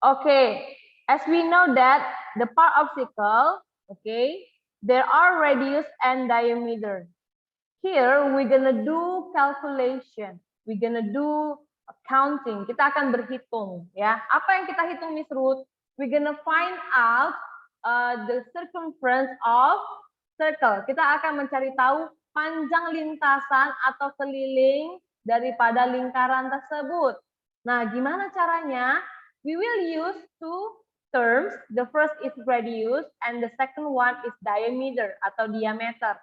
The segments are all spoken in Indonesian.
Okay, as we know that the part of circle, okay, there are radius and diameter. Here we're gonna do calculation, we're gonna do counting. Kita akan berhitung, ya. Apa yang kita hitung, Miss Ruth? We're gonna find out the circumference of circle. Kita akan mencari tahu panjang lintasan atau keliling daripada lingkaran tersebut. Nah, gimana caranya? We will use two terms. The first is radius and the second one is diameter atau diameter.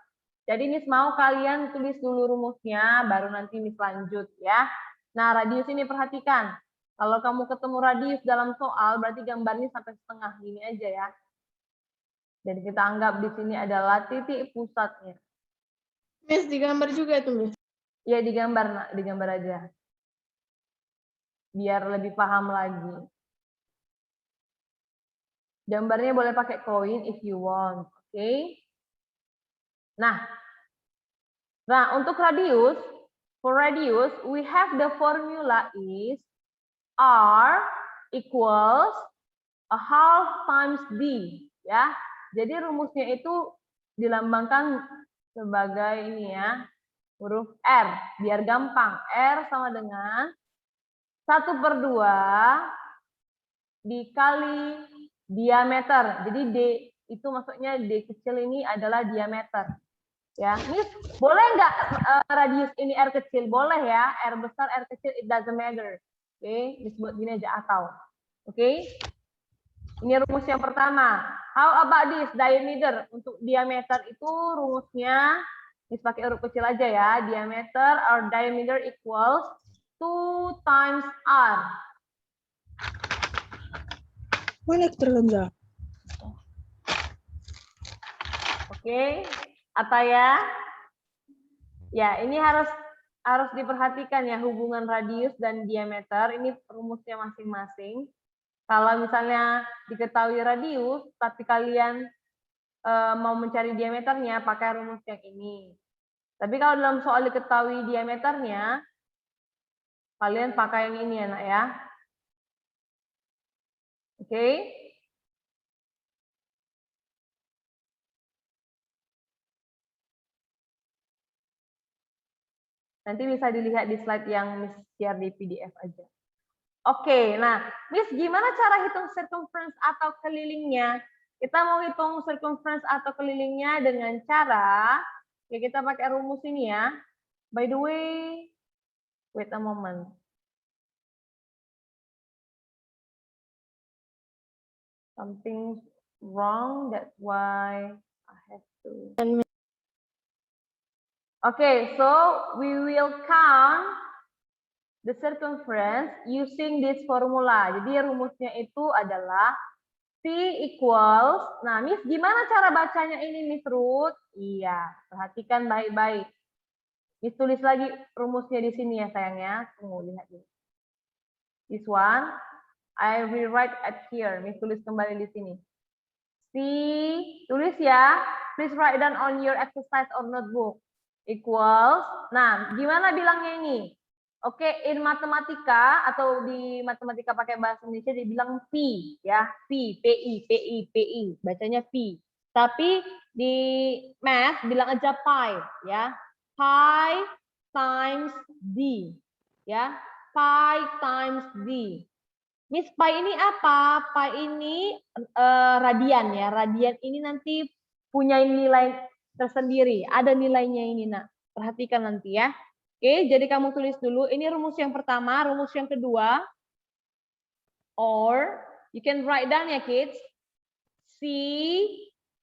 Jadi Miss mau kalian tulis dulu rumusnya, baru nanti Miss lanjut ya. Nah, radius ini perhatikan. Kalau kamu ketemu radius dalam soal, berarti gambarnya sampai setengah gini aja ya. Jadi kita anggap di sini adalah titik pusatnya. Miss, digambar juga tuh, Miss. Ya, digambar, nak, digambar aja. Biar lebih paham lagi. Gambarnya boleh pakai koin if you want, oke? Nah, untuk radius, for radius, we have the formula is R equals a half times D, ya. Jadi rumusnya itu dilambangkan sebagai ini ya, huruf R, biar gampang. R sama dengan 1/2 dikali diameter. Jadi D itu maksudnya D kecil ini adalah diameter. Ya, Miss, boleh nggak radius ini R kecil? Boleh ya, R besar, R kecil, it doesn't matter. Oke, disebut gini aja atau. Oke, ini rumus yang pertama. How about this diameter? Untuk diameter itu rumusnya, Miss pakai huruf kecil aja ya. Diameter or diameter equals 2 times R. Mana terkenal? Oke, Ataya. Ya, ini harus diperhatikan ya hubungan radius dan diameter. Ini rumusnya masing-masing. Kalau misalnya diketahui radius, tapi kalian mau mencari diameternya, pakai rumus yang ini. Tapi kalau dalam soal diketahui diameternya, kalian pakai yang ini anak ya. Oke. Nanti bisa dilihat di slide yang Miss share di PDF aja. Oke, nah Miss gimana cara hitung circumference atau kelilingnya? Kita mau hitung circumference atau kelilingnya dengan cara, ya kita pakai rumus ini ya. By the way, wait a moment. Something's wrong, that's why I have to. Okay, so we will count the circumference using this formula. Jadi rumusnya itu adalah P equals, nah Miss gimana cara bacanya ini Miss Ruth? Iya, perhatikan baik-baik. Miss tulis lagi rumusnya di sini ya sayangnya. Tunggu, lihat dulu. This one, I rewrite at here. Miss tulis kembali di sini. P, tulis ya. Please write down on your exercise or notebook. Equals, nah gimana bilangnya ini? Oke, in matematika atau di matematika pakai bahasa Indonesia dibilang P ya, P, PI, bacanya P. Tapi di math bilang aja pi ya. Pi times D ya. Pi times D. Miss, pi ini apa? Pi ini radian ya. Radian ini nanti punya nilai tersendiri. Ada nilainya ini, nak. Perhatikan nanti ya. Oke, jadi kamu tulis dulu. Ini rumus yang pertama, rumus yang kedua. Or, you can write down ya, kids. C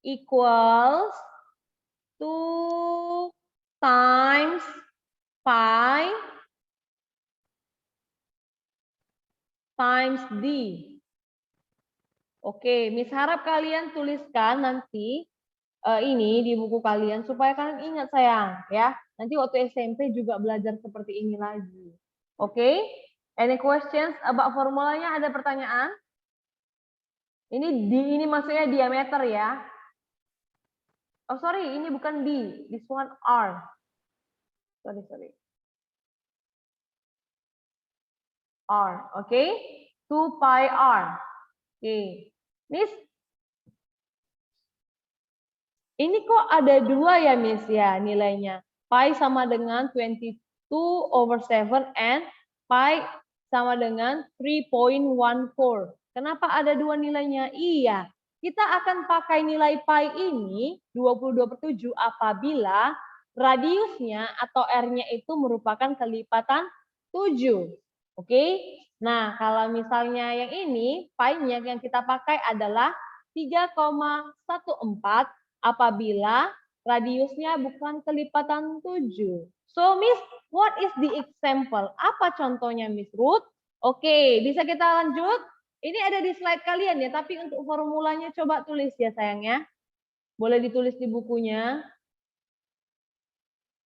equals 2 times pi times D. Oke, Miss harap kalian tuliskan nanti ini di buku kalian supaya kalian ingat sayang ya. Nanti waktu SMP juga belajar seperti ini lagi. Oke? Any questions about formulanya? Ada pertanyaan? Ini maksudnya diameter ya. Oh sorry, ini bukan D. This one R. Sorry. R, oke? 2 pi r. Oke. Miss, ini kok ada 2 ya, Miss ya nilainya. Pi sama dengan 22/7 and pi sama dengan 3.14. Kenapa ada 2 nilainya? Iya, kita akan pakai nilai pi ini 22/7 apabila radiusnya atau R-nya itu merupakan kelipatan 7. Oke? Nah, kalau misalnya yang ini, pi-nya yang kita pakai adalah 3,14 apabila radiusnya bukan kelipatan 7. So, Miss, what is the example? Apa contohnya, Miss Ruth? Oke, bisa kita lanjut? Ini ada di slide kalian ya, tapi untuk formulanya coba tulis ya sayangnya. Boleh ditulis di bukunya,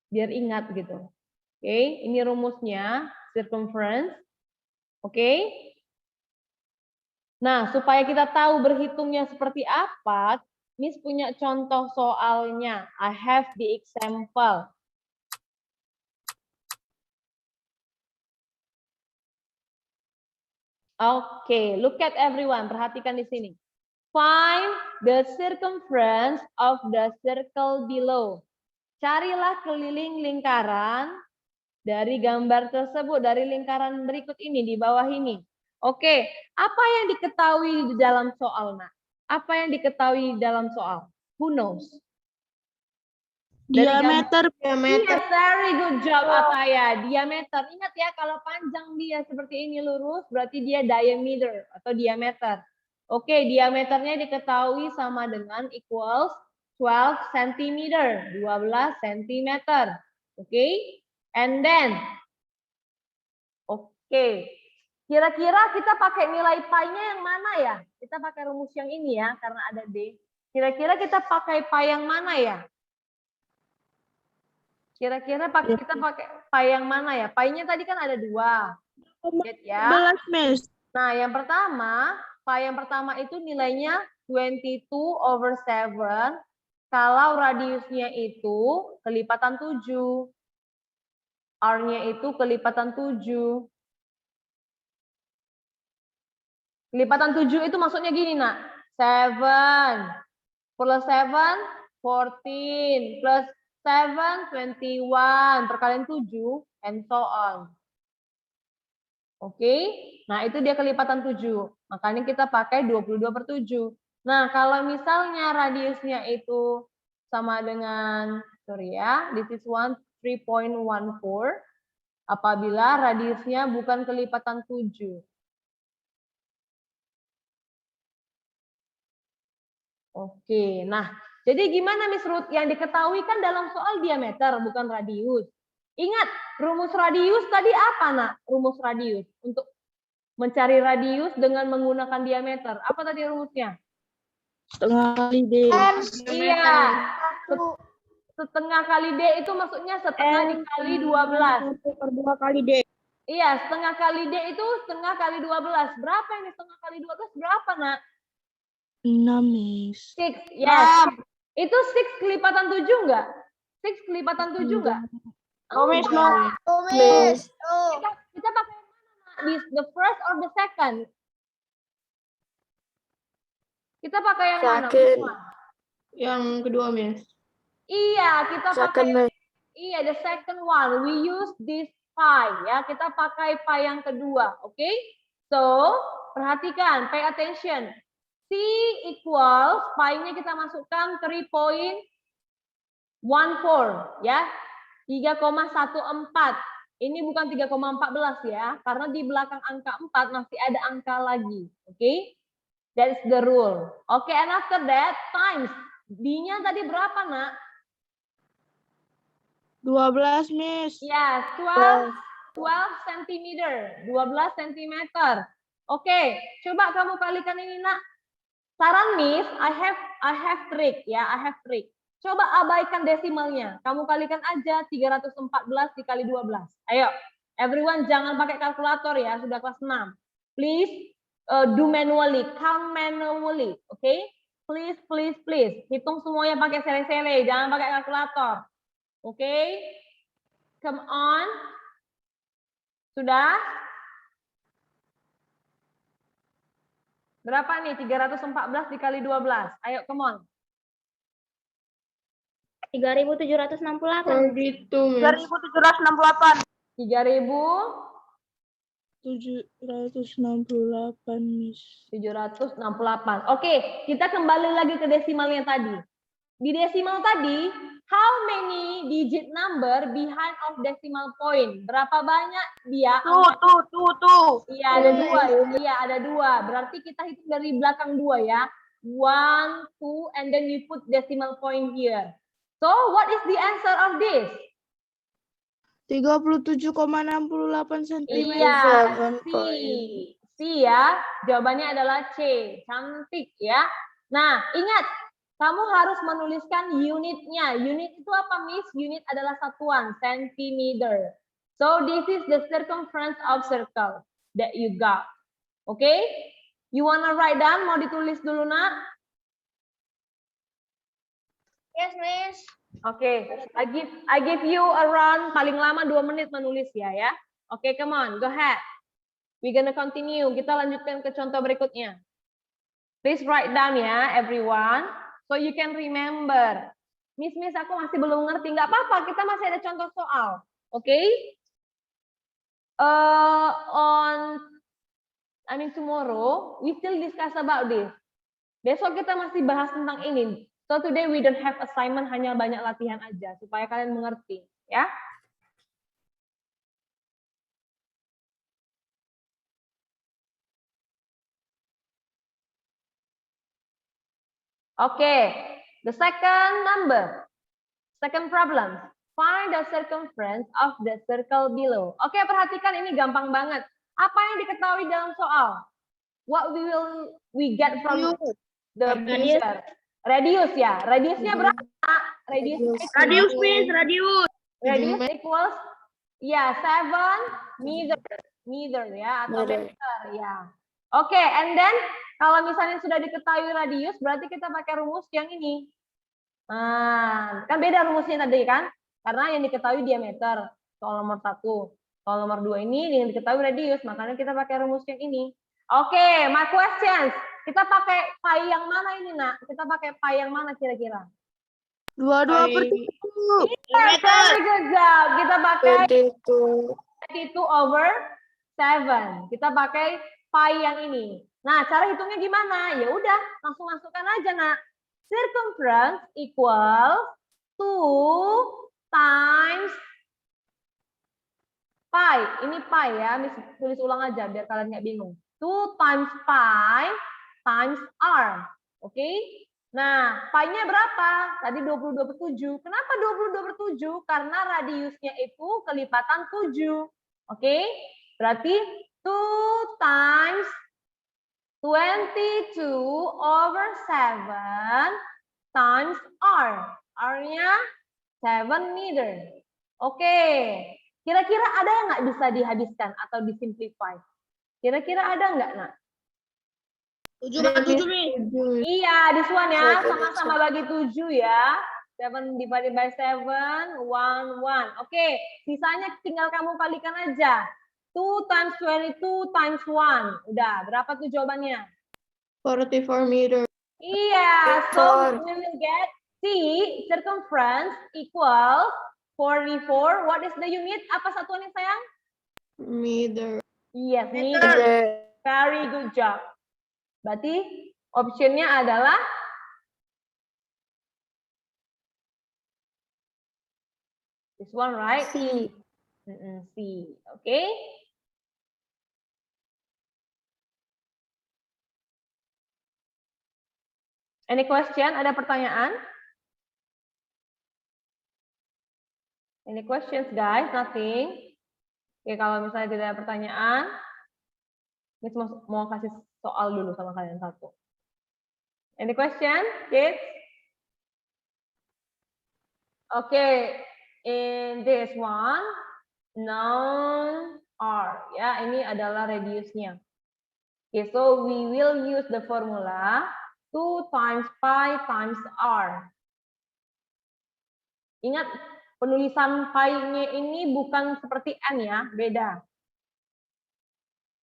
biar ingat gitu. Oke, ini rumusnya, circumference. Oke. Nah, supaya kita tahu berhitungnya seperti apa, Miss punya contoh soalnya. I have the example. Oke, look at everyone. Perhatikan di sini. Find the circumference of the circle below. Carilah keliling lingkaran dari gambar tersebut, dari lingkaran berikut ini, di bawah ini. Oke, apa yang diketahui di dalam soal, Nak? Apa yang diketahui di dalam soal? Who knows? Diameter. Yes, very good job, Ataya. Diameter. Ingat ya, kalau panjang dia seperti ini lurus, berarti dia diameter atau diameter. Oke, diameternya diketahui sama dengan equals 12 cm, 12 cm. Oke, and then, oke. Kira-kira kita pakai nilai pi-nya yang mana ya? Kita pakai rumus yang ini ya, karena ada D. Kira-kira kita pakai pi yang mana ya? Kira-kira kita pakai pi yang mana ya? Pi-nya tadi kan ada 2. Lihat ya. 11, Miss. Nah, yang pertama, pi yang pertama itu nilainya 22/7 kalau radiusnya itu kelipatan 7. R-nya itu kelipatan 7. Kelipatan 7 itu maksudnya gini, Nak. 7 plus 7, 14 plus 7, 21 perkalian 7, and so on. Oke, nah itu dia kelipatan 7. Makanya kita pakai 22/7. Nah, kalau misalnya radiusnya itu sama dengan, sorry ya, this is 3.14, apabila radiusnya bukan kelipatan 7. Oke, nah jadi gimana Miss Ruth? Yang diketahui kan dalam soal diameter, bukan radius. Ingat, rumus radius tadi apa, Nak? Rumus radius. Untuk mencari radius dengan menggunakan diameter. Apa tadi rumusnya? Setengah kali D. Iya. Setengah kali D itu maksudnya setengah dikali 12. 1/2 kali D. Iya, setengah kali D itu setengah kali 12. Berapa ini setengah kali 12? Berapa, Nak? 6, Miss. 6, yes. Itu 6 kelipatan 7 enggak? 6 kelipatan 7 enggak? Oh, Miss, no. Miss. Kita pakai mana? The first or the second? Kita pakai yang mana? Second. Yang kedua, Miss. Iya, kita Second, pakai. Miss. Iya, the second one. We use this pi ya. Kita pakai pi yang kedua, oke? So, perhatikan, pay attention. C equals pi-nya kita masukkan 3.14 ya. 3,14. Ini bukan 3,14 ya, karena di belakang angka 4 masih ada angka lagi, oke? That's the rule. Oke, and after that times D-nya tadi berapa, Nak? 12, Miss. Yes, 12 cm, 12 cm. Oke, coba kamu kalikan ini, Nak. Saran Miss, I have trick ya, I have trick. Coba abaikan desimalnya. Kamu kalikan aja 314 dikali 12. Ayo, everyone jangan pakai kalkulator ya, sudah kelas 6. Please do manually, count manually, oke? Please, please, please. Hitung semuanya pakai sele-sele, jangan pakai kalkulator. Oke? Come on. Sudah? Berapa nih? 314 dikali 12. Ayo, come on. 3.768. Gitu, Miss. 3.768. 768, Miss. 3.768. Oke, kita kembali lagi ke desimalnya tadi. Di desimal tadi, how many digit number behind of decimal point? Berapa banyak dia? Tuh. Iya, ada dua. Iya, ada dua. Berarti kita hitung dari belakang dua ya. 1, 2, and then we put decimal point here. So, what is the answer of this? 37,68 cm. Iya, C ya. Jawabannya adalah C. Cantik ya. Nah, ingat, kamu harus menuliskan unitnya. Unit itu apa, Miss? Unit adalah satuan, centimeter. So, this is the circumference of circle that you got. Okay? You wanna write down? Mau ditulis dulu, nak? Yes, Miss. Oke, I give you around paling lama 2 menit menulis ya. Oke, come on, go ahead. We're gonna continue. Kita lanjutkan ke contoh berikutnya. Please write down ya, everyone, so you can remember. Miss, aku masih belum ngerti. Nggak apa-apa, kita masih ada contoh soal. Oke? Tomorrow, we still discuss about this. Besok kita masih bahas tentang ini. So today we don't have assignment, hanya banyak latihan aja supaya kalian mengerti, ya. Okay, the second problem. Find the circumference of the circle below. Oke, perhatikan ini gampang banget. Apa yang diketahui dalam soal? What we get from the picture? Radius ya. Radiusnya berapa? Radius, Miss, radius. Radius equals 7 meter ya, atau meter ya. Oke, and then kalau misalnya sudah diketahui radius, berarti kita pakai rumus yang ini. Nah, kan beda rumusnya tadi kan? Karena yang diketahui diameter, soal nomor 1. Soal nomor 2 ini yang diketahui radius, makanya kita pakai rumus yang ini. Oke, my questions. Kita pakai pi yang mana ini, nak? Kita pakai pi yang mana kira-kira? 22/7. Yes, very good job. Kita pakai 32/7. Kita pakai pi yang ini. Nah, cara hitungnya gimana? Ya udah, langsung masukkan aja, nak. Circumference equal 2 times pi. Ini pi ya, Miss tulis ulang aja biar kalian nggak bingung. 2 times pi times r. Oke? Nah, pi-nya berapa? Tadi 22/7. Kenapa 22/7? Karena radiusnya itu kelipatan 7. Oke? Berarti 2 times 22/7 times R. R-nya 7 meter. Oke. Kira-kira ada yang nggak bisa dihabiskan atau disimplify? Kira-kira ada nggak, nak? 7/7, Miss. Iya, this one ya. Sama-sama bagi 7 ya. 7 divided by 7, 1, 1. Oke, sisanya tinggal kamu kalikan aja. 2 times 22 times 1. Udah, berapa tuh jawabannya? 44 meter. Iya, so we will get C, circumference equals 44. What is the unit? Apa satuannya, sayang? Meter. Yes, meter. Very good job. Berarti optionnya adalah this one, right? C. C. Okay. Any question? Ada pertanyaan? Any questions, guys? Nothing. Oke, kalau misalnya tidak ada pertanyaan, Miss mau kasih soal dulu sama kalian satu. Any question, kids? Okay, in this one, noun R. Ya, ini adalah radiusnya. Okay, so we will use the formula 2 times pi times R. Ingat, penulisan pi-nya ini bukan seperti N ya, beda.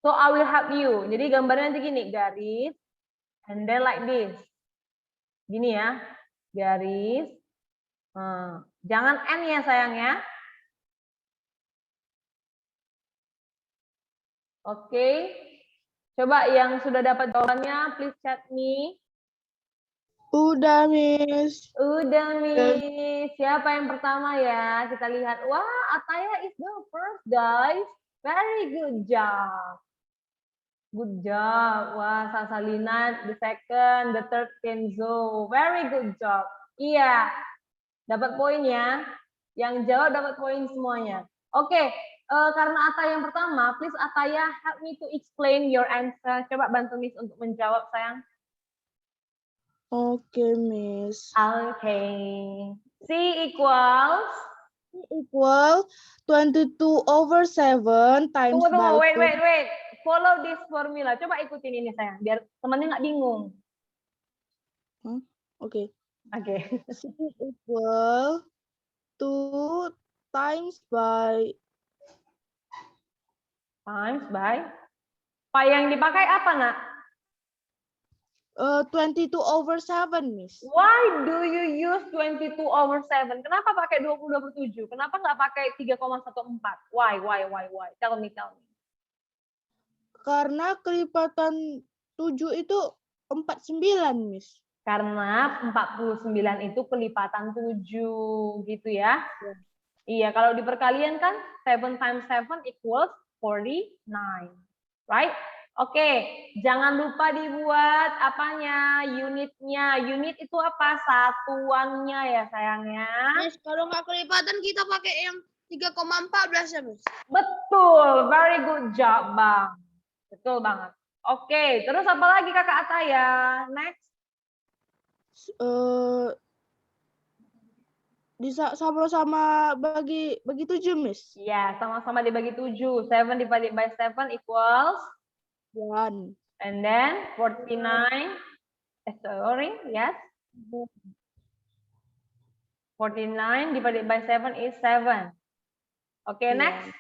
So I will help you. Jadi gambarnya nanti gini, garis And then like this. Gini ya, garis. Jangan N ya sayang ya. Oke. Coba yang sudah dapat jawabannya, please chat me. Udah, Miss. Udah, Miss. Siapa yang pertama ya? Kita lihat. Wah, Ataya is the first, guys. Very good job. Good job. Wah, Sasalina the second, the third Kenzo. Very good job. Iya. Dapat poin ya. Yang jawab dapat poin semuanya. Oke, karena Ataya yang pertama, please Ataya help me to explain your answer. Coba bantu Miss untuk menjawab, sayang. Oke, Miss. Oke. C equals. Equal 22/7 times Tunggu, by wait. Follow this formula. Coba ikutin ini, sayang. Biar temennya nggak bingung. Oke. Oke. C equal 2 times by Pi yang dipakai apa, Nak? 22/7, Miss. Why do you use 22/7? Kenapa pakai 20/7? Kenapa nggak pakai 3,14? Why? Tell me. Karena kelipatan 7 itu 49, Miss. Karena 49 itu kelipatan 7, gitu ya. Iya, kalau di perkalian kan 7 times 7 equals 49. Right? Oke, jangan lupa dibuat apanya, unitnya. Unit itu apa? Satuannya ya sayangnya. Miss, kalau nggak kelipatan kita pakai yang 3,14 ya, Miss. Betul, very good job, Bang. Betul banget. Oke, terus apa lagi Kakak Ataya? Next. Bisa sama-sama bagi 7, Miss. Ya, sama-sama dibagi 7. 7 divided by 7 equals 1. and then 49. Sorry, yes. 49 divided by 7 is 7. Oke, next.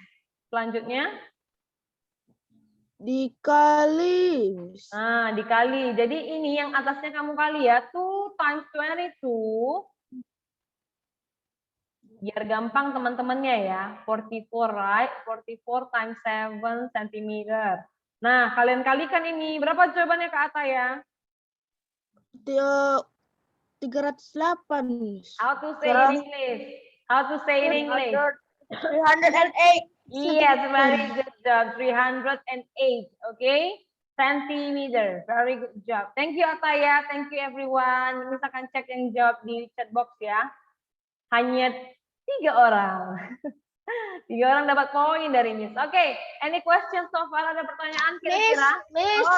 Selanjutnya. Dikali, Miss. Nah, dikali. Jadi ini yang atasnya kamu kali ya. 2 times 22. Biar gampang teman-temannya ya. 44, right? 44 times 7 cm. Nah, kalian kalikan ini. Berapa jawabannya Kak Ataya? 308, Miss. How to say in English? How to say in English? 308. Yes, very good job. 308, okay? Centimeter. Very good job. Thank you Ataya. Thank you everyone. Misalkan cek yang jawab di chat box ya. Hanya 3 orang. 3 orang dapat poin dari Miss. Oke, any questions so far? Ada pertanyaan kira-kira? Miss.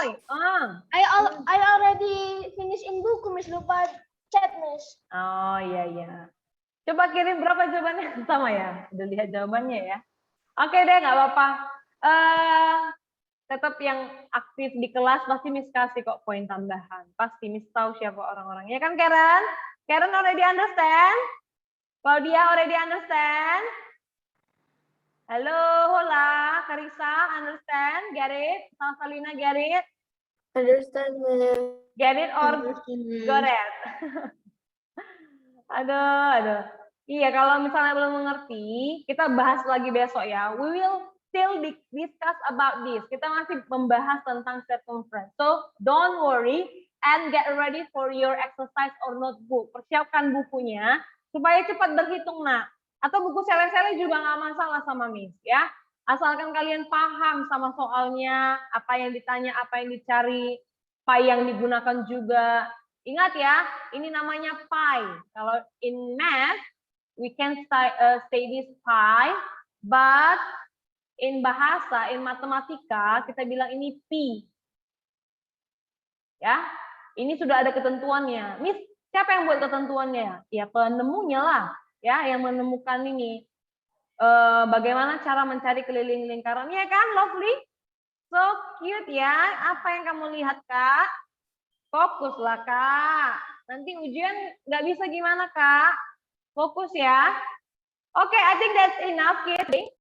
I already finish in buku, Miss. Lupa chat, Miss. Oh iya. Coba kirim berapa jawabannya sama ya. Udah lihat jawabannya ya. Oke deh, nggak apa-apa. Tetap yang aktif di kelas pasti Miss kasih kok poin tambahan. Pasti Miss tahu siapa orang-orangnya kan, Karen? Karen already understand? Claudia already understand? Halo, hola, Karisa, understand? Get it? Salsalina, get it? Understand, Miss. Get it or got it? Aduh. Iya, kalau misalnya belum mengerti, kita bahas lagi besok ya. We will still discuss about this. Kita masih membahas tentang circumference. So, don't worry and get ready for your exercise or notebook. Persiapkan bukunya supaya cepat berhitung, Nak. Atau buku sele-sele juga nggak masalah sama Miss, ya. Asalkan kalian paham sama soalnya, apa yang ditanya, apa yang dicari, pi yang digunakan juga. Ingat ya, ini namanya pi. Kalau in math, we can say this pi, but in bahasa, in matematika, kita bilang ini pi. Ya, ini sudah ada ketentuannya. Miss, siapa yang buat ketentuannya? Ya penemunya lah, ya yang menemukan ini. Bagaimana cara mencari keliling lingkaran? Ya kan, lovely? So cute ya. Apa yang kamu lihat, Kak? Fokuslah, Kak. Nanti ujian nggak bisa gimana, Kak? Fokus ya. Oke, I think that's enough, kids.